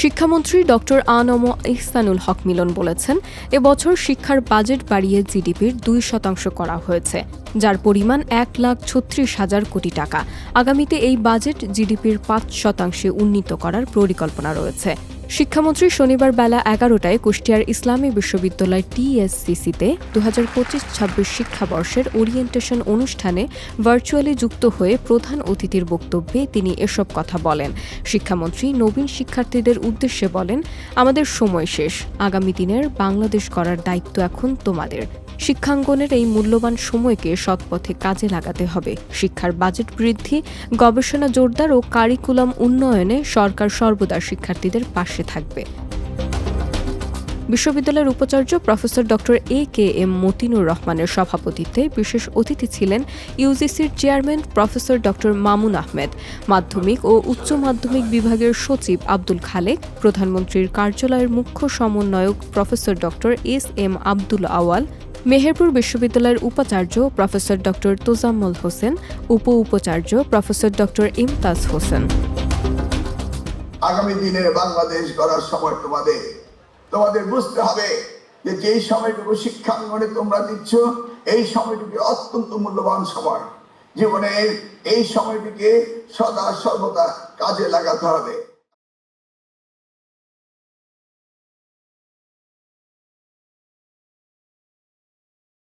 শিক্ষামন্ত্রী ডক্টর আ.ন.ম ইহসানুল হক মিলন বলেছেন, এবছর শিক্ষার বাজেট বাড়িয়ে জিডিপির 2% করা হয়েছে, যার পরিমাণ 1,36,000 কোটি টাকা। আগামীতে এই বাজেট জিডিপির 5% উন্নীত করার পরিকল্পনা রয়েছে। শিক্ষামন্ত্রী শনিবার বেলা 11টায় কুষ্টিয়ার ইসলামী বিশ্ববিদ্যালয় টিএসসিসিতে 2025-26 শিক্ষাবর্ষের ওরিয়েন্টেশন অনুষ্ঠানে ভার্চুয়ালি যুক্ত হয়ে প্রধান অতিথির বক্তব্যে তিনি এসব কথা বলেন। শিক্ষামন্ত্রী নবীন শিক্ষার্থীদের উদ্দেশ্যে বলেন, আমাদের সময় শেষ, আগামী দিনের বাংলাদেশ গড়ার দায়িত্ব এখন তোমাদের। শিক্ষাঙ্গনের এই মূল্যবান সময়কে সৎপথে কাজে লাগাতে হবে। শিক্ষার বাজেট বৃদ্ধি, গবেষণা জোরদার ও কারিকুলাম উন্নয়নে সরকার সর্বদা শিক্ষার্থীদের পাশে থাকবে। বিশ্ববিদ্যালয়ের উপাচার্য প্রফেসর ডক্টর এ.কে.এম. মতিনুর রহমানের সভাপতিত্বে বিশেষ অতিথি ছিলেন ইউজিসির chairman professor doctor Mamun Ahmed, মাধ্যমিক ও উচ্চ মাধ্যমিক বিভাগের সচিব আব্দুল খালেক, প্রধানমন্ত্রীর কার্যালয়ের মুখ্য সমন্বয়ক প্রফেসর ডক্টর এস.এম. আব্দুল আওয়াল, মেহেরপুর বিশ্ববিদ্যালয়ের উপাচার্য প্রফেসর ডক্টর তোজাম্মল হোসেন, উপাচার্য প্রফেসর ডক্টর ইমতাজ হোসেন। আগামী দিনের বাংলাদেশ গড়ার সময় তোমাদের বুঝতে হবে যে যেই সময়টুকু শিক্ষাঙ্গনে তোমরা দিচ্ছ, এই সময়টুকু অত্যন্ত মূল্যবান সময়। জীবনের এই সময়টিকে সদা সর্বদা কাজে লাগাতে হবে।